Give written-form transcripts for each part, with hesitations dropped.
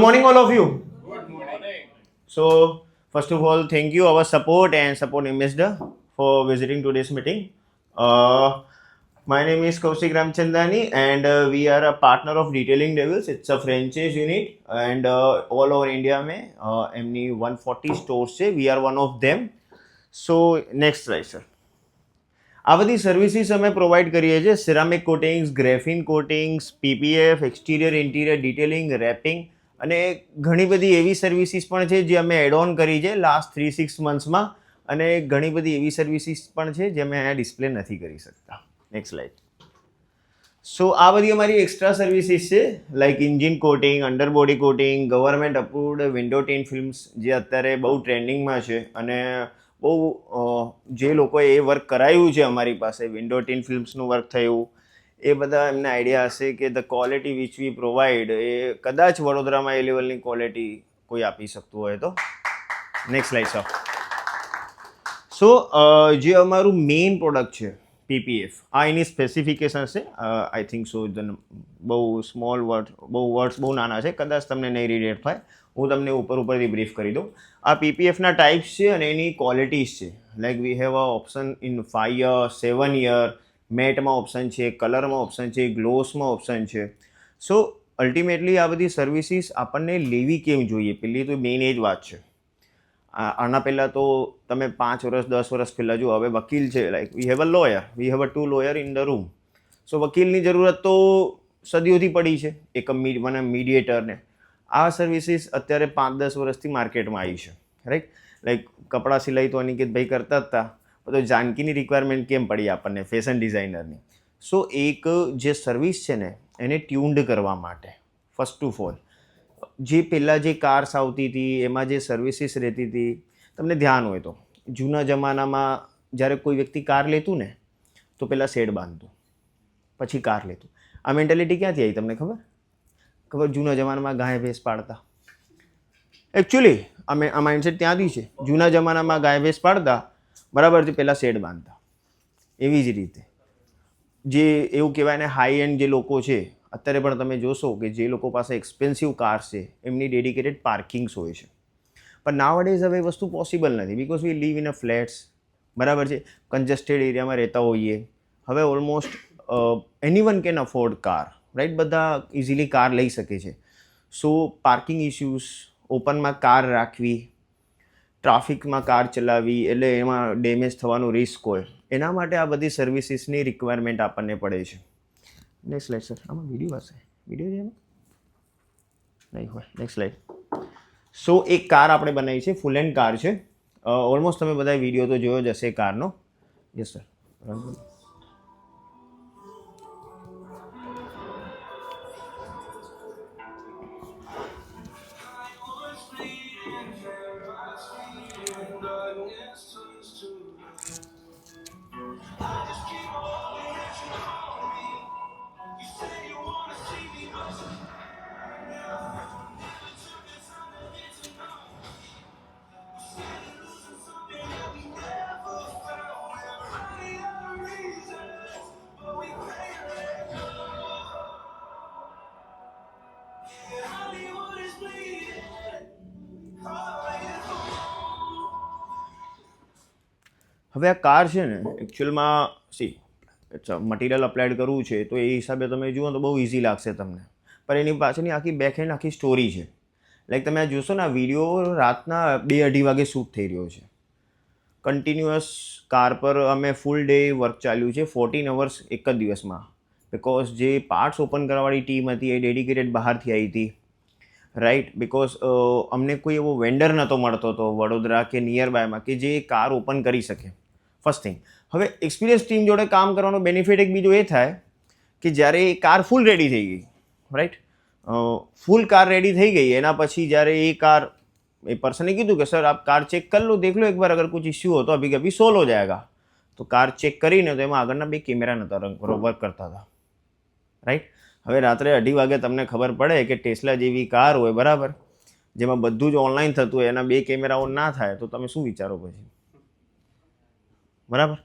Morning, all of you. So, first of all, thank you our support and support ambassador for visiting today's meeting. My name is Kaushik Ramchandani, and we are a partner of Detailing Devils. It's a franchise unit, and all over India में एमनी 140 stores છે. We are one of them. So, next slide, sir. આ બધી services અમે provide કરીએ છીએ. Ceramic coatings, graphene coatings, PPF, exterior interior detailing, wrapping અને ઘણી બધી એવી સર્વિસીસ પણ છે જે અમે એડ ઓન કરી છે લાસ્ટ 3-6 મંથ્સમાં, અને ઘણી બધી એવી સર્વિસીસ પણ છે જે અમે અહીંયા ડિસ્પ્લે નથી કરી શકતા. Next slide. સો આ બધી અમારી એક્સ્ટ્રા સર્વિસીસ છે, like engine coating, underbody coating, government approved window tint films જે અત્યારે બહુ ટ્રેન્ડિંગમાં છે, અને બહુ જે લોકોએ એ વર્ક કરાયું છે અમારી પાસે, વિન્ડો ટીન ફિલ્મ્સનું વર્ક થયું, એ બધા એમને આઈડિયા હશે કે the quality which we provide એ કદાચ વડોદરામાં એ લેવલની ક્વોલિટી કોઈ આપી શકતું હોય તો. Next slide sir. સો જે અમારું મેઇન પ્રોડક્ટ છે પીપીએફ, આ એની સ્પેસિફિકેશન છે. આઈ થિંક સો બહુ સ્મોલ વર્ડ્સ બહુ નાના છે, કદાચ તમને નહીં રિલેટ થાય. હું તમને ઉપરથી બ્રીફ કરી દઉં. આ પીપીએફના ટાઈપ્સ છે અને એની ક્વોલિટીઝ છે. Like we have a option in 5 year, 7 year, મેટમાં ઓપ્શન છે, કલરમાં ઓપ્શન છે, ગ્લોસમાં ઓપ્શન છે. સો અલ્ટિમેટલી આ બધી સર્વિસીસ આપણને લેવી કેમ જોઈએ, પહેલી તો મેઇન એ જ વાત છે. આના પહેલાં તો તમે 5 વર્ષ 10 વર્ષ પહેલાં જો, હવે વકીલ છે, like we have a lawyer, we have a 2 lawyer in the room. So વકીલની જરૂરત તો સદીઓથી પડી છે, એક મીડિયેટરને. આ સર્વિસીસ અત્યારે 5-10 વર્ષથી માર્કેટમાં આવી છે, રાઈટ. લાઈક કપડાં સિલાઈ તો અનિકેતભાઈ કરતા જ હતા, તો જાનકીની રિક્વાયરમેન્ટ કેમ પડી આપણને, ફેશન ડિઝાઇનરની. સો એક જે સર્વિસ છે ને એને ટ્યુન્ડ કરવા માટે, ફર્સ્ટ ઓફ ઓલ જે પહેલાં જે કાર્સ આવતી હતી એમાં જે સર્વિસીસ રહેતી હતી, તમને ધ્યાન હોય તો જૂના જમાનામાં જ્યારે કોઈ વ્યક્તિ કાર લેતું ને તો પહેલાં શેડ બાંધતું, પછી કાર લેતું. આ મેન્ટાલિટી ક્યાંથી આવી તમને ખબર? જૂના જમાનામાં ગાય ભેંસ પાડતા. એકચ્યુઅલી આ માઇન્ડસેટ ત્યાંથી છે. જૂના જમાનામાં ગાય ભેંસ પાડતા, બરાબર છે, પહેલાં શેડ બાંધતા. એવી જ રીતે જે એવું કહેવાય ને હાઈ એન્ડ જે લોકો છે, અત્યારે પણ તમે જોશો કે જે લોકો પાસે એક્સપેન્સિવ કાર્સ છે એમની ડેડિકેટેડ પાર્કિંગ્સ હોય છે. પણ નાવડેઝ હવે વસ્તુ પોસિબલ નથી, because we live in a flats, બરાબર છે, કન્જેસ્ટેડ એરિયામાં રહેતા હોઈએ. હવે almost anyone can afford car, right. બધા ઇઝીલી કાર લઈ શકે છે. સો પાર્કિંગ ઇસ્યુઝ, ઓપનમાં કાર રાખવી, ટ્રાફિકમાં કાર ચલાવવી એટલે એમાં ડેમેજ થવાનું રિસ્ક હોય, એના માટે આ બધી સર્વિસીસની રિક્વાયરમેન્ટ આપણને પડે છે. Next slide sir. આમાં વિડીયો હશે, વિડીયો છે એમાં નહીં હોય. Next slide. સો એક કાર આપણે બનાવી છે, ફૂલ એન્ડ કાર છે. ઓલમોસ્ટ તમે બધા વિડીયો તો જોયો જ હશે કારનો. Yes sir. હવે આ કાર છે ને એકચ્યુઅલમાં મટીરિયલ અપ્લાઇડ કરવું છે તો એ હિસાબે તમે જુઓ તો બહુ ઇઝી લાગશે તમને, પણ એની પાછળની આખી બેકહેન્ડ આખી સ્ટોરી છે. લાઈક તમે આ જોશો ને, આ વિડીયો રાતના 2-2:30 વાગે શૂટ થઈ રહ્યો છે. કન્ટિન્યુઅસ કાર પર અમે ફૂલ ડે વર્ક ચાલ્યું છે, 14 અવર્સ એક જ દિવસમાં. બિકોઝ જે પાર્ટ્સ ઓપન કરવાવાળી ટીમ હતી એ ડેડિકેટેડ બહારથી આવી હતી, રાઈટ. બિકોઝ અમને કોઈ એવો વેન્ડર નહોતો મળતો હતો વડોદરા કે નિયર બાયમાં કે જે કાર ઓપન કરી શકે. First thing. હવે એક્સપિરિયન્સ ટીમ જોડે કામ કરવાનો બેનિફિટ એક બીજો એ થાય કે જ્યારે એ કાર ફૂલ રેડી થઈ ગઈ, રાઈટ, ફૂલ કાર રેડી થઈ ગઈ, એના પછી જ્યારે એ કાર, એ પર્સને કીધું કે સર આપ કાર ચેક कर लो, देख लो एक बार, अगर कुछ इश्यू हो तो अभी कभी सोल्व हो जाएगा. તો કાર ચેક કરીને તો એમાં આગળના 2 કેમેરા નહોતા વર્ક કરતા હતા, રાઈટ. હવે રાત્રે 2:30 વાગે તમને ખબર પડે કે ટેસ્લા જેવી કાર હોય, બરાબર, જેમાં બધું જ ઓનલાઈન થતું હોય, એના 2 કેમેરાઓ ના થાય તો તમે શું વિચારો પછી, બરાબર.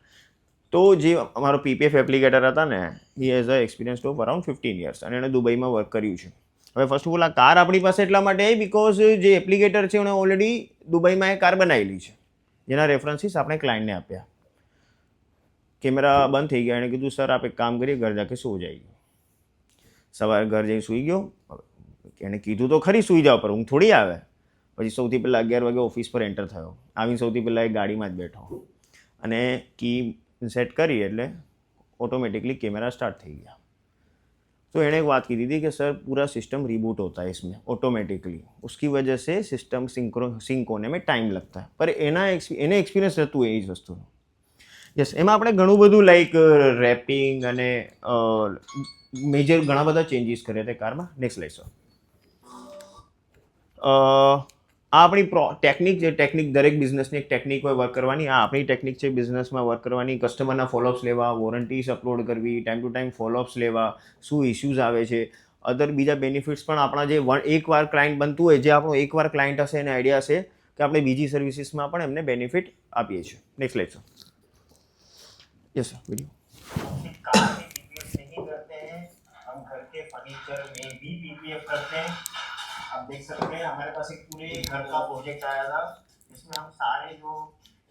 તો જે અમારો પીપીએફ એપ્લિકેટર હતા ને, he has a experience of around 15 years, અને એણે દુબઈમાં વર્ક કર્યું છે. હવે ફર્સ્ટ ઓફ ઓલ આ કાર આપણી પાસે એટલા માટે આવી બિકોઝ જે એપ્લિકેટર છે એણે ઓલરેડી દુબઈમાં એ કાર બનાવેલી છે, જેના રેફરન્સીસ આપણે ક્લાયન્ટને આપ્યા. કેમેરા બંધ થઈ ગયા, એણે કીધું સર આપ એક કામ કરીએ, ઘર જાકે સો જાઈએ. સવારે ઘર જઈને સૂઈ ગયો. એણે કીધું તો ખરી સૂઈ જાઓ, પર ઊંઘ થોડી આવે. પછી સૌથી પહેલાં 11 વાગે ઓફિસ પર એન્ટર થયો. આવીને સૌથી પહેલાં એક ગાડીમાં જ બેઠો અને કી સેટ કરી એટલે ऑटोमेटिकली कैमरा स्टार्ट થઈ ગયા. तो एने एक बात की थी कि सर पूरा सिस्टम रिबूट होता है इसमें ऑटोमेटिकली, उसकी वजह से सिस्टम सिंक होने में टाइम लगता है. पर એને એક્સપિરિયન્સ રહેતું હોય એ જ વસ્તુનું. યસ, એમાં આપણે ઘણું બધું લાઈક રેપિંગ અને મેજર ઘણા બધા ચેન્જીસ કર્યા હતા કારમાં. નેક્સ્ટ લાઈક સર, આ આપણી ટેકનિક છે. ટેકનિક દરેક બિઝનેસની એક ટેકનિક હોય વર્ક કરવાની. આ આપણી ટેકનિક છે બિઝનેસમાં વર્ક કરવાની. કસ્ટમરના ફોલોઅપ્સ લેવા, વોરંટીઝ અપલોડ કરવી, ટાઈમ ટુ ટાઈમ ફોલોઅપ્સ લેવા, શું ઇસ્યુઝ આવે છે, અધર બીજા બેનિફિટ્સ પણ આપણા જે એકવાર ક્લાયન્ટ બનતું હોય, જે આપણો એકવાર ક્લાયન્ટ હશે એને આઈડિયા હશે કે આપણે બીજી સર્વિસીસમાં પણ એમને બેનિફિટ આપીએ છીએ. Next like sir. Yes sir, video. Car में पीपीएफ नहीं करते हैं, हम घर के फर्नीचर में भी पीपीएफ करते हैं. आप देख सकते हैं हमारे पास एक पूरे घर का प्रोजेक्ट आया था जिसमें हम सारे जो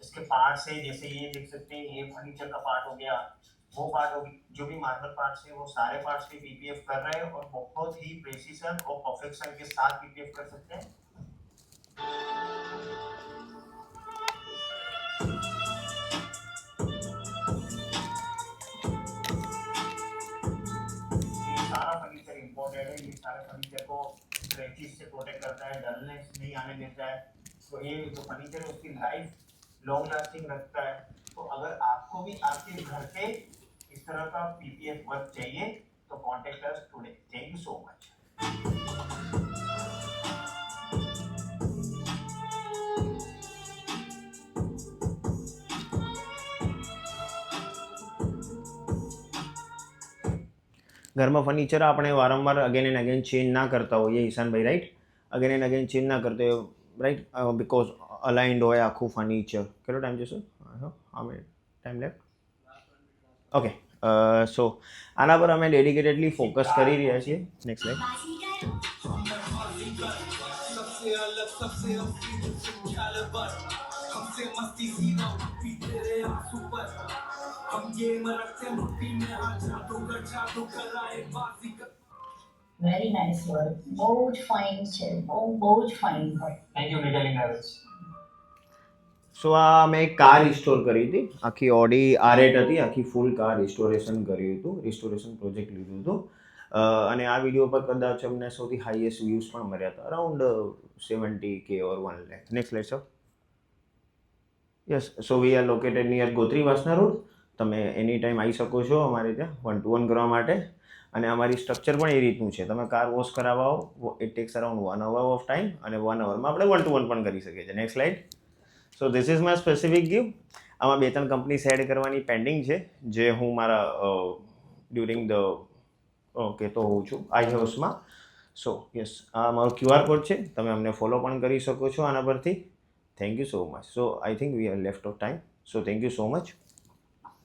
इसके पार्ट्स है, जैसे ये देख सकते हैं, ये फर्नीचर का पार्ट हो गया, वो पार्ट हो गया, जो भी मार्बल पार्ट्स है वो सारे पार्ट्स के पीपीएफ कर रहे हैं और बहुत ही प्रेसिशन और परफेक्शन के साथ पीपीएफ कर सकते हैं. सारा फर्नीचर इम्पोर्टेड है. ये सारे फर्नीचर को स्क्रैचेस से प्रोटेक्ट करता है, डलनेस नहीं आने देता है. तो ये जो फर्नीचर है उसकी लाइफ लॉन्ग लास्टिंग रखता है. तो अगर आपको भी आपके घर पे इस तरह का पीपीएफ वर्क चाहिए तो contact us today. Thank you so much. ઘરમાં ફર્નિચર આપણે વારંવાર અગેન એન્ડ અગેન ચેન્જ ના કરતા હોઈએ ઈશાનભાઈ, right? Again and again change ના કરતા હોય, રાઈટ? બિકોઝ અલાઇન્ડ હોય આખું ફર્નિચર. કેટલો ટાઈમ જશે? હા મેં ટાઈમ લેફ્ટ. ઓકે, સો આના પર અમે ડેડિકેટેડલી ફોકસ કરી રહ્યા છીએ. Next like. Very nice work. બહુ જ ફાઇન છે, બહુ જ fine work. Thank you detailing Havells. So આ મેં એક કાર રિસ્ટોર કરી હતી, આખી ઓડી R8 હતી, આખી ફૂલ કાર રિસ્ટોરેશન કર્યું હતું, રિસ્ટોરેશન પ્રોજેક્ટ લીધું હતું. અને આ વિડીયો પર કદાચ અમને સૌથી હાઈએસ્ટ વ્યૂઝ પણ મળ્યા હતા, around 70K or 1 lakh. Next like sir. Yes, so we are located near Gotri વાસના રોડ. તમે એની ટાઈમ આવી શકો છો અમારે ત્યાં 1-to-1 કરવા માટે. અને અમારી સ્ટ્રક્ચર પણ એ રીતનું છે, તમે કાર વોશ કરાવવા આવો, it tax around 1 hour of time અને 1 hourમાં આપણે 1-to-1 પણ કરી શકીએ છીએ. Next slide. So this is my specific give. આમાં 2-3 કંપનીઝ એડ કરવાની પેન્ડિંગ છે, જે હું મારા ડ્યુરિંગ ધ કહેતો હોઉં છું આઈ હાઉસમાં. સો યસ, આ મારો QR કોડ છે, તમે અમને ફોલો પણ કરી શકો છો આના પરથી. Thank you so much. So I think we are left of time. So thank you so much.